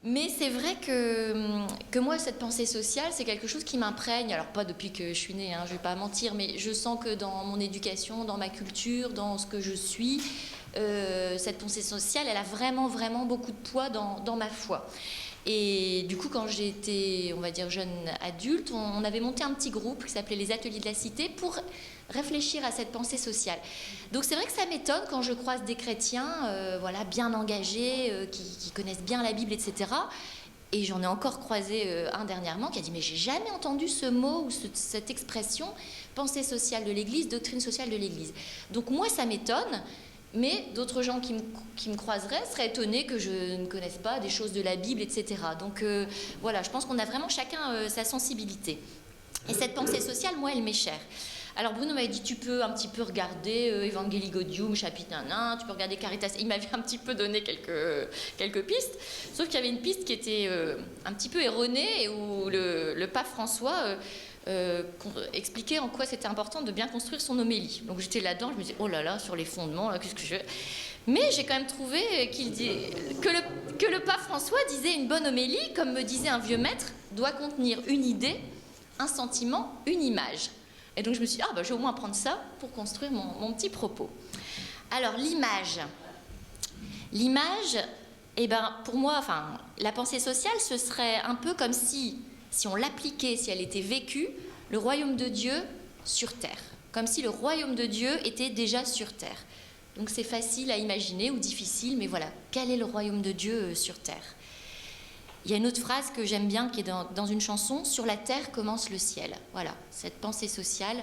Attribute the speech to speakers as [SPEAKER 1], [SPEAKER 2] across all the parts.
[SPEAKER 1] Mais c'est vrai que moi, cette pensée sociale, c'est quelque chose qui m'imprègne. Alors, pas depuis que je suis née, hein, je ne vais pas mentir, mais je sens que dans mon éducation, dans ma culture, dans ce que je suis, cette pensée sociale, elle a vraiment, vraiment beaucoup de poids dans ma foi. Et du coup, quand j'ai été, on va dire, jeune adulte, on avait monté un petit groupe qui s'appelait les Ateliers de la Cité pour réfléchir à cette pensée sociale. Donc c'est vrai que ça m'étonne quand je croise des chrétiens voilà, bien engagés, qui connaissent bien la Bible, etc. Et j'en ai encore croisé un dernièrement qui a dit « Mais j'ai jamais entendu ce mot ou cette expression, pensée sociale de l'Église, doctrine sociale de l'Église. » Donc moi, ça m'étonne. Mais d'autres gens qui me croiseraient seraient étonnés que je ne connaisse pas des choses de la Bible, etc. Donc voilà, je pense qu'on a vraiment chacun sa sensibilité. Et cette pensée sociale, moi, elle m'est chère. Alors Bruno m'avait dit, tu peux un petit peu regarder Evangelii Gaudium, chapitre 1, tu peux regarder Caritas. Il m'avait un petit peu donné quelques pistes, sauf qu'il y avait une piste qui était un petit peu erronée, et où le pape François expliquer en quoi c'était important de bien construire son homélie. Donc j'étais là-dedans, je me disais, oh là là, sur les fondements, là, qu'est-ce que je fais? Mais j'ai quand même trouvé que le pape François disait une bonne homélie, comme me disait un vieux maître, doit contenir une idée, un sentiment, une image. Et donc je me suis dit, je vais au moins prendre ça pour construire mon petit propos. Alors l'image, pour moi, la pensée sociale, ce serait un peu comme si on l'appliquait, si elle était vécue, le royaume de Dieu sur terre. Comme si le royaume de Dieu était déjà sur terre. Donc c'est facile à imaginer ou difficile, mais voilà, quel est le royaume de Dieu sur terre? Il y a une autre phrase que j'aime bien qui est dans une chanson, « Sur la terre commence le ciel ». Voilà, cette pensée sociale,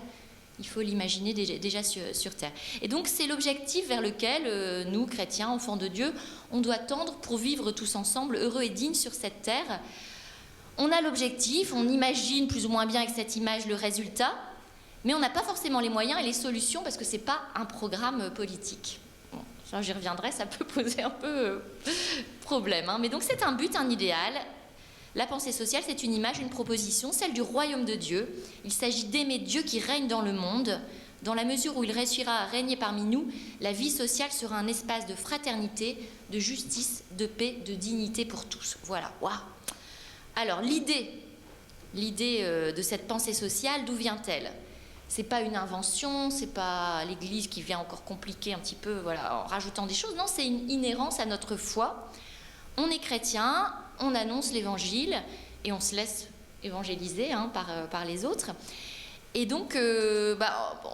[SPEAKER 1] il faut l'imaginer déjà sur terre. Et donc c'est l'objectif vers lequel nous, chrétiens, enfants de Dieu, on doit tendre pour vivre tous ensemble, heureux et dignes sur cette terre. On a l'objectif, on imagine plus ou moins bien avec cette image le résultat, mais on n'a pas forcément les moyens et les solutions parce que ce n'est pas un programme politique. Bon, ça j'y reviendrai, ça peut poser un peu problème. Mais donc c'est un but, un idéal. La pensée sociale, c'est une image, une proposition, celle du royaume de Dieu. Il s'agit d'aimer Dieu qui règne dans le monde. Dans la mesure où il réussira à régner parmi nous, la vie sociale sera un espace de fraternité, de justice, de paix, de dignité pour tous. Voilà, waouh! Alors l'idée de cette pensée sociale, d'où vient-elle? C'est pas une invention, c'est pas l'Église qui vient encore compliquer un petit peu, voilà, en rajoutant des choses. Non, c'est une inhérence à notre foi. On est chrétien, on annonce l'Évangile et on se laisse évangéliser par les autres. Et donc,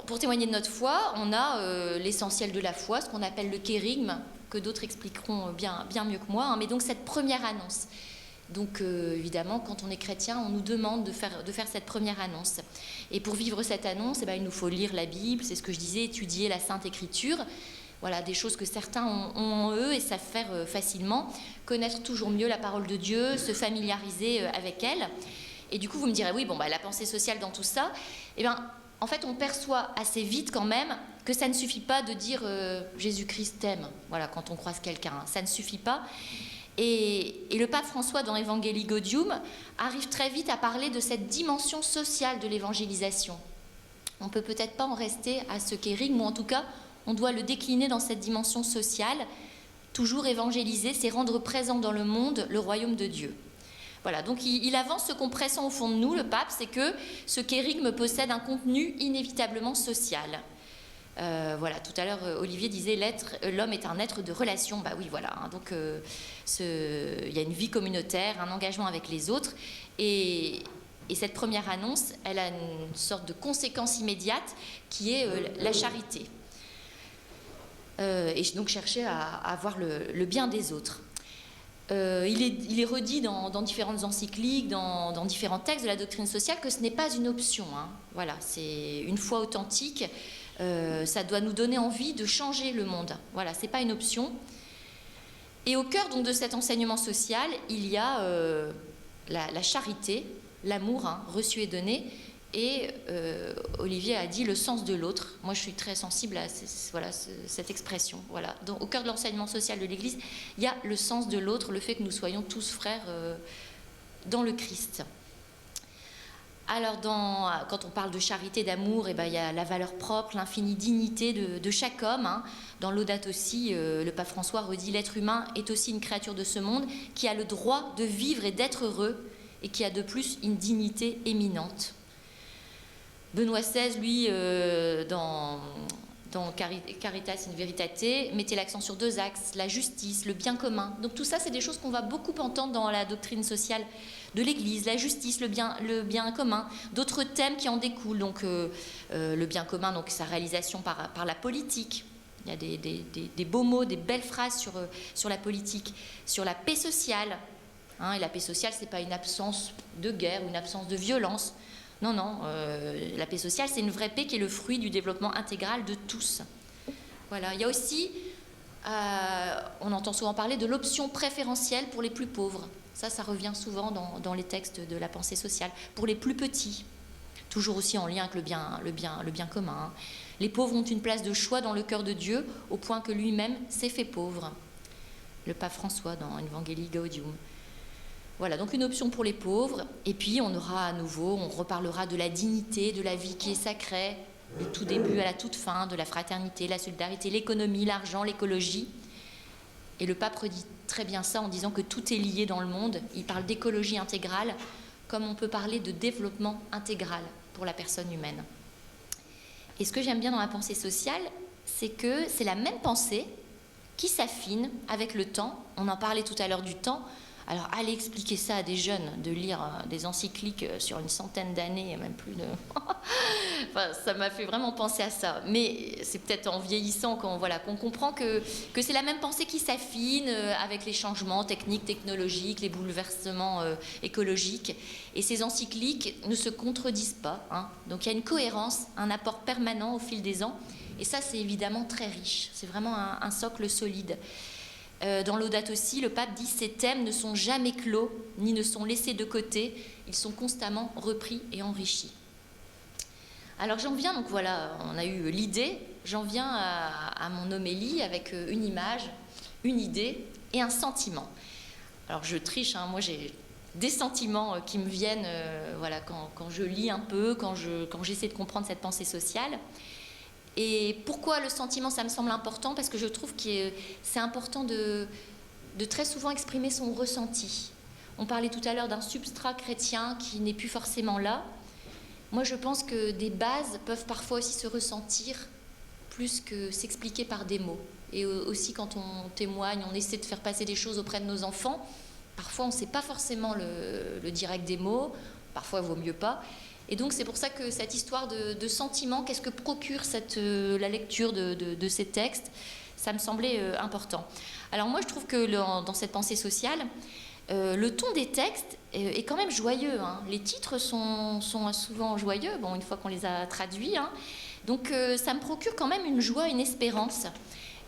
[SPEAKER 1] pour témoigner de notre foi, on a l'essentiel de la foi, ce qu'on appelle le kérygme, que d'autres expliqueront bien mieux que moi. Mais donc cette première annonce. Donc évidemment, quand on est chrétien, on nous demande de faire cette première annonce. Et pour vivre cette annonce, il nous faut lire la Bible, c'est ce que je disais, étudier la Sainte Écriture. Voilà, des choses que certains ont en eux et savent faire facilement. Connaître toujours mieux la parole de Dieu, se familiariser avec elle. Et du coup, vous me direz, oui, la pensée sociale dans tout ça, en fait, on perçoit assez vite quand même que ça ne suffit pas de dire Jésus-Christ t'aime, voilà, quand on croise quelqu'un. Ça ne suffit pas. Et le pape François, dans Evangelii Gaudium, arrive très vite à parler de cette dimension sociale de l'évangélisation. On ne peut peut-être pas en rester à ce kérygme, ou en tout cas, on doit le décliner dans cette dimension sociale. Toujours évangéliser, c'est rendre présent dans le monde le royaume de Dieu. Voilà, donc il avance ce qu'on pressent au fond de nous, le pape, c'est que ce kérygme possède un contenu inévitablement social. Voilà, tout à l'heure Olivier disait l'homme est un être de relation. Oui, voilà, donc il y a une vie communautaire, un engagement avec les autres, et cette première annonce, elle a une sorte de conséquence immédiate qui est la charité, et donc chercher à avoir le bien des autres. Il est redit dans différentes encycliques, dans différents textes de la doctrine sociale que ce n'est pas une option. Voilà, c'est une foi authentique. Ça doit nous donner envie de changer le monde. Voilà, c'est pas une option. Et au cœur donc de cet enseignement social, il y a la charité, l'amour reçu et donné. Et Olivier a dit le sens de l'autre. Moi, je suis très sensible à cette expression. Voilà. Donc, au cœur de l'enseignement social de l'Église, il y a le sens de l'autre, le fait que nous soyons tous frères dans le Christ. Alors, quand on parle de charité, d'amour, il y a la valeur propre, l'infinie dignité de chaque homme. Hein. Dans Laudato Si, le pape François redit « L'être humain est aussi une créature de ce monde qui a le droit de vivre et d'être heureux et qui a de plus une dignité éminente. » Benoît XVI, lui, dans Caritas in Veritate, mettait l'accent sur 2 axes, la justice, le bien commun. Donc tout ça, c'est des choses qu'on va beaucoup entendre dans la doctrine sociale de l'Église, la justice, le bien commun, d'autres thèmes qui en découlent. Donc le bien commun, donc sa réalisation par la politique. Il y a des beaux mots, des belles phrases sur la politique, sur la paix sociale. Hein, et la paix sociale, c'est pas une absence de guerre ou une absence de violence. Non, la paix sociale, c'est une vraie paix qui est le fruit du développement intégral de tous. Voilà. Il y a aussi, on entend souvent parler de l'option préférentielle pour les plus pauvres. Ça revient souvent dans les textes de la pensée sociale. Pour les plus petits, toujours aussi en lien avec le bien commun. Hein. Les pauvres ont une place de choix dans le cœur de Dieu, au point que lui-même s'est fait pauvre. Le pape François dans Evangelii Gaudium. Voilà, donc une option pour les pauvres. Et puis on reparlera de la dignité, de la vie qui est sacrée, du tout début à la toute fin, de la fraternité, la solidarité, l'économie, l'argent, l'écologie. Et le pape redit très bien ça en disant que tout est lié dans le monde. Il parle d'écologie intégrale, comme on peut parler de développement intégral pour la personne humaine. Et ce que j'aime bien dans la pensée sociale, c'est que c'est la même pensée qui s'affine avec le temps. On en parlait tout à l'heure du temps. Alors, aller expliquer ça à des jeunes, de lire des encycliques sur une centaine d'années, même plus de... enfin, ça m'a fait vraiment penser à ça. Mais c'est peut-être en vieillissant qu'on comprend que c'est la même pensée qui s'affine avec les changements techniques, technologiques, les bouleversements écologiques. Et ces encycliques ne se contredisent pas. Hein. Donc, il y a une cohérence, un apport permanent au fil des ans. Et ça, c'est évidemment très riche. C'est vraiment un socle solide. Dans Laudato Si, le pape dit « Ces thèmes ne sont jamais clos, ni ne sont laissés de côté, ils sont constamment repris et enrichis. » Alors j'en viens, donc voilà, on a eu l'idée, j'en viens à mon homélie avec une image, une idée et un sentiment. Alors je triche, hein, moi j'ai des sentiments qui me viennent quand je lis un peu, quand j'essaie de comprendre cette pensée sociale. Et pourquoi le sentiment, ça me semble important? Parce que je trouve que c'est important de très souvent exprimer son ressenti. On parlait tout à l'heure d'un substrat chrétien qui n'est plus forcément là. Moi, je pense que des bases peuvent parfois aussi se ressentir plus que s'expliquer par des mots. Et aussi, quand on témoigne, on essaie de faire passer des choses auprès de nos enfants. Parfois, on ne sait pas forcément le direct des mots. Parfois, il vaut mieux pas. Et donc c'est pour ça que cette histoire de sentiment, qu'est-ce que procure la lecture de ces textes, ça me semblait important. Alors moi je trouve que dans cette pensée sociale, le ton des textes est quand même joyeux. Hein. Les titres sont souvent joyeux, une fois qu'on les a traduits. Hein. Donc ça me procure quand même une joie, une espérance.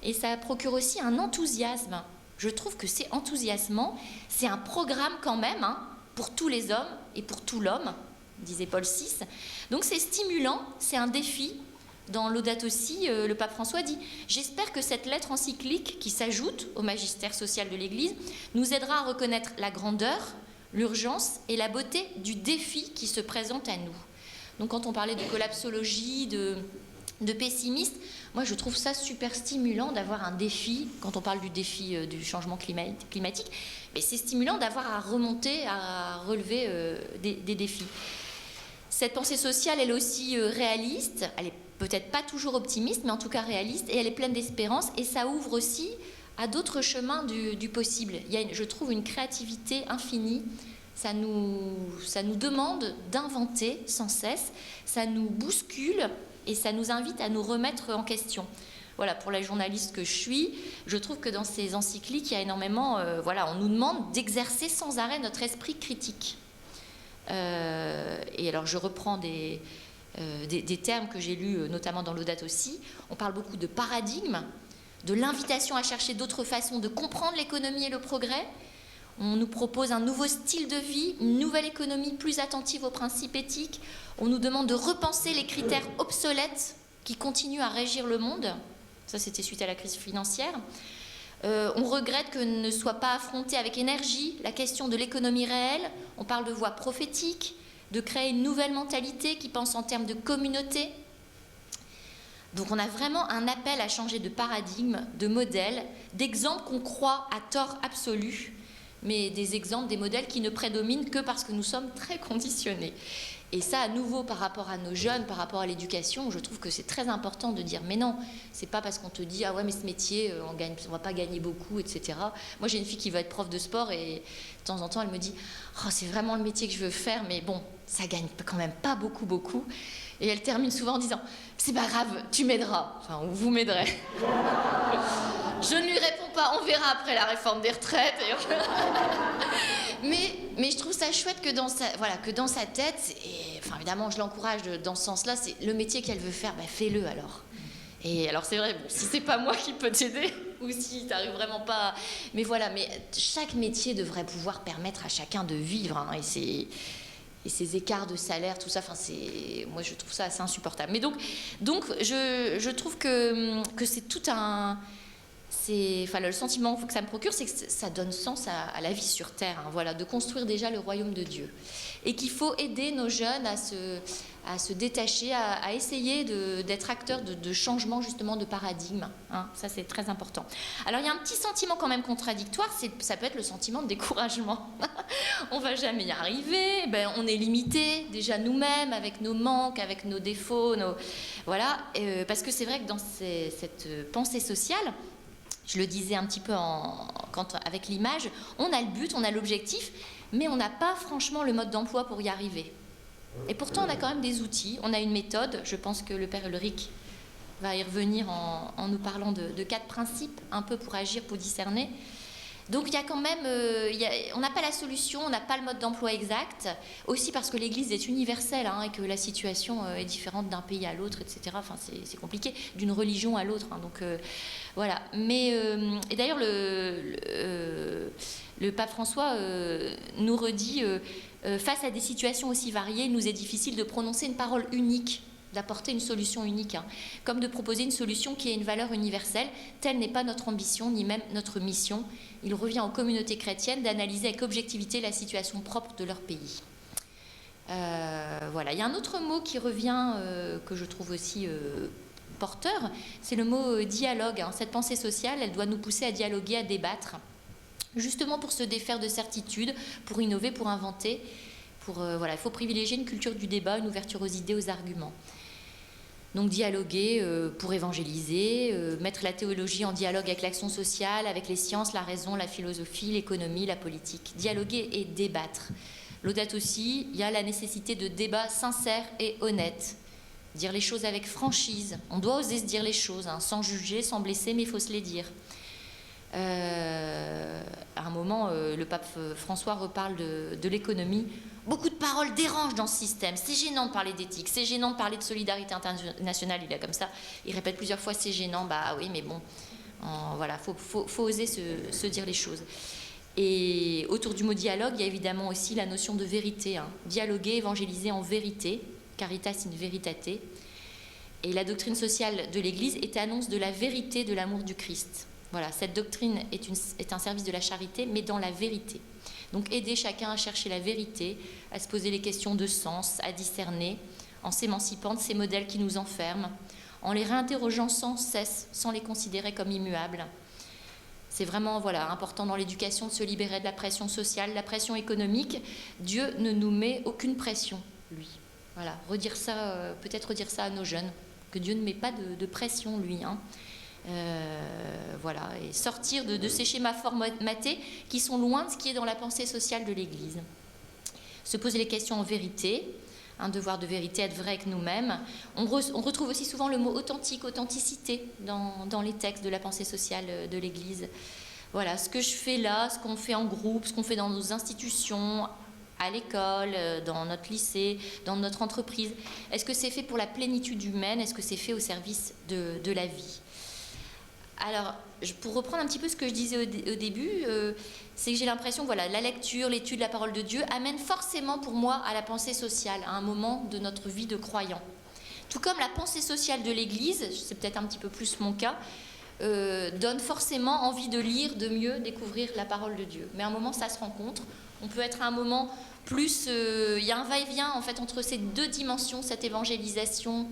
[SPEAKER 1] Et ça procure aussi un enthousiasme. Je trouve que c'est enthousiasmant. C'est un programme quand même, hein, pour tous les hommes et pour tout l'homme, disait Paul VI. Donc c'est stimulant, c'est un défi. Dans Laudato Si, le pape François dit « J'espère que cette lettre encyclique qui s'ajoute au magistère social de l'Église nous aidera à reconnaître la grandeur, l'urgence et la beauté du défi qui se présente à nous. » Donc quand on parlait de collapsologie, de pessimiste, moi je trouve ça super stimulant d'avoir un défi, quand on parle du défi du changement climatique, mais c'est stimulant d'avoir à remonter, à relever des défis. Cette pensée sociale, elle est aussi réaliste, elle est peut-être pas toujours optimiste, mais en tout cas réaliste, et elle est pleine d'espérance, et ça ouvre aussi à d'autres chemins du possible. Il y a, je trouve, une créativité infinie. Ça nous demande d'inventer sans cesse, ça nous bouscule, et ça nous invite à nous remettre en question. Voilà, pour la journaliste que je suis, je trouve que dans ces encycliques, il y a énormément... on nous demande d'exercer sans arrêt notre esprit critique. Et alors, je reprends des termes que j'ai lus, notamment dans Laudato Si. On parle beaucoup de paradigme, de l'invitation à chercher d'autres façons de comprendre l'économie et le progrès. On nous propose un nouveau style de vie, une nouvelle économie plus attentive aux principes éthiques. On nous demande de repenser les critères obsolètes qui continuent à régir le monde. Ça, c'était suite à la crise financière. On regrette que ne soit pas affrontée avec énergie la question de l'économie réelle. On parle de voies prophétiques, de créer une nouvelle mentalité qui pense en termes de communauté. Donc on a vraiment un appel à changer de paradigme, de modèle, d'exemples qu'on croit à tort absolu, mais des exemples, des modèles qui ne prédominent que parce que nous sommes très conditionnés. Et ça, à nouveau, par rapport à nos jeunes, par rapport à l'éducation, je trouve que c'est très important de dire, mais non, c'est pas parce qu'on te dit, ah ouais, mais ce métier, on va pas gagner beaucoup, etc. Moi, j'ai une fille qui veut être prof de sport et de temps en temps, elle me dit, oh, c'est vraiment le métier que je veux faire, mais bon, ça gagne quand même pas beaucoup. Et elle termine souvent en disant, c'est pas grave, tu m'aideras, enfin, ou vous m'aiderez. Je ne lui réponds pas, on verra après la réforme des retraites. Mais je trouve ça chouette que dans sa tête, et enfin évidemment je l'encourage dans ce sens-là, c'est le métier qu'elle veut faire, fais-le alors. Et alors c'est vrai, bon, si c'est pas moi qui peux t'aider, ou si t'arrives vraiment pas... Mais voilà, mais chaque métier devrait pouvoir permettre à chacun de vivre, hein, et ces écarts de salaire, tout ça, enfin moi je trouve ça assez insupportable. Mais donc je trouve que c'est tout un... le sentiment que ça me procure, c'est que ça donne sens à la vie sur Terre, hein, voilà, de construire déjà le royaume de Dieu. Et qu'il faut aider nos jeunes à se détacher, à essayer d'être acteurs de changement justement de paradigme. Hein, ça, c'est très important. Alors, il y a un petit sentiment quand même contradictoire, ça peut être le sentiment de découragement. On ne va jamais y arriver, on est limité déjà nous-mêmes avec nos manques, avec nos défauts, voilà, parce que c'est vrai que dans cette pensée sociale, je le disais un petit peu avec l'image, on a le but, on a l'objectif, mais on n'a pas franchement le mode d'emploi pour y arriver. Et pourtant, on a quand même des outils, on a une méthode. Je pense que le père Ulrich va y revenir en nous parlant de 4 principes, un peu pour agir, pour discerner. Donc il y a quand même, on n'a pas la solution, on n'a pas le mode d'emploi exact, aussi parce que l'Église est universelle, hein, et que la situation est différente d'un pays à l'autre, etc. Enfin, c'est compliqué, d'une religion à l'autre, hein, donc voilà. Mais et d'ailleurs le pape François nous redit, face à des situations aussi variées, il nous est difficile de prononcer une parole unique, d'apporter une solution unique, hein, comme de proposer une solution qui ait une valeur universelle. Telle n'est pas notre ambition, ni même notre mission. Il revient aux communautés chrétiennes d'analyser avec objectivité la situation propre de leur pays. Voilà. Il y a un autre mot qui revient, que je trouve aussi porteur, c'est le mot dialogue. Hein. Cette pensée sociale, elle doit nous pousser à dialoguer, à débattre, justement pour se défaire de certitudes, pour innover, pour inventer. Voilà, il faut privilégier une culture du débat, une ouverture aux idées, aux arguments. Donc dialoguer pour évangéliser, mettre la théologie en dialogue avec l'action sociale, avec les sciences, la raison, la philosophie, l'économie, la politique. Dialoguer et débattre. Laudato si, il y a la nécessité de débats sincères et honnêtes. Dire les choses avec franchise. On doit oser se dire les choses, hein, sans juger, sans blesser, mais il faut se les dire. À un moment, le pape François reparle de l'économie. Beaucoup de paroles dérangent dans ce système. C'est gênant de parler d'éthique, c'est gênant de parler de solidarité internationale. Il est comme ça, il répète plusieurs fois c'est gênant. Bah oui, mais bon, voilà, faut oser se dire les choses. Et autour du mot dialogue, il y a évidemment aussi la notion de vérité. Hein. Dialoguer, évangéliser en vérité, caritas in veritate. Et la doctrine sociale de l'Église est annonce de la vérité de l'amour du Christ. Voilà, cette doctrine est un service de la charité, mais dans la vérité. Donc aider chacun à chercher la vérité, à se poser les questions de sens, à discerner, en s'émancipant de ces modèles qui nous enferment, en les réinterrogeant sans cesse, sans les considérer comme immuables. C'est vraiment important dans l'éducation de se libérer de la pression sociale, la pression économique. Dieu ne nous met aucune pression, lui. Voilà, peut-être redire ça à nos jeunes, que Dieu ne met pas de pression, lui, hein. Voilà, et sortir de ces schémas formatés qui sont loin de ce qui est dans la pensée sociale de l'Église. Se poser les questions en vérité, un devoir de vérité, être vrai avec nous-mêmes. On retrouve aussi souvent le mot authentique, authenticité dans les textes de la pensée sociale de l'Église. Voilà, ce que je fais là, ce qu'on fait en groupe, ce qu'on fait dans nos institutions, à l'école, dans notre lycée, dans notre entreprise. Est-ce que c'est fait pour la plénitude humaine? Est-ce que c'est fait au service de la vie? Alors, pour reprendre un petit peu ce que je disais au début, c'est que j'ai l'impression que la lecture, l'étude de la parole de Dieu amène forcément pour moi à la pensée sociale, à un moment de notre vie de croyant. Tout comme la pensée sociale de l'Église, c'est peut-être un petit peu plus mon cas, donne forcément envie de lire, de mieux découvrir la parole de Dieu. Mais à un moment, ça se rencontre. On peut être à un moment plus il y a un va-et-vient en fait entre ces deux dimensions, cette évangélisation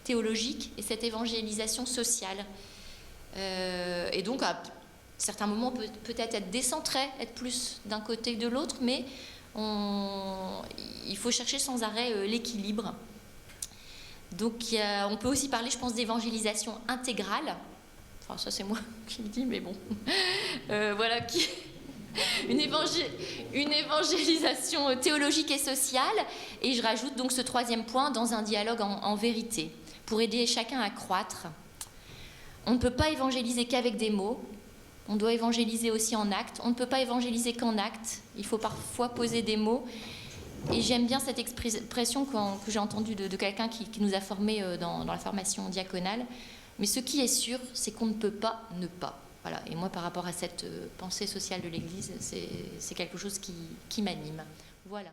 [SPEAKER 1] théologique et cette évangélisation sociale. Et donc à certains moments peut-être être décentré, être plus d'un côté que de l'autre, mais il faut chercher sans arrêt l'équilibre. Donc on peut aussi parler, je pense, d'évangélisation intégrale. Enfin, ça c'est moi qui le dis, mais bon. Voilà, une évangélisation théologique et sociale. Et je rajoute donc ce troisième point, dans un dialogue en vérité, pour aider chacun à croître. On ne peut pas évangéliser qu'avec des mots. On doit évangéliser aussi en actes. On ne peut pas évangéliser qu'en actes. Il faut parfois poser des mots. Et j'aime bien cette expression que j'ai entendue de quelqu'un qui nous a formés dans la formation diaconale. Mais ce qui est sûr, c'est qu'on ne peut pas ne pas. Voilà. Et moi, par rapport à cette pensée sociale de l'Église, c'est quelque chose qui m'anime. Voilà.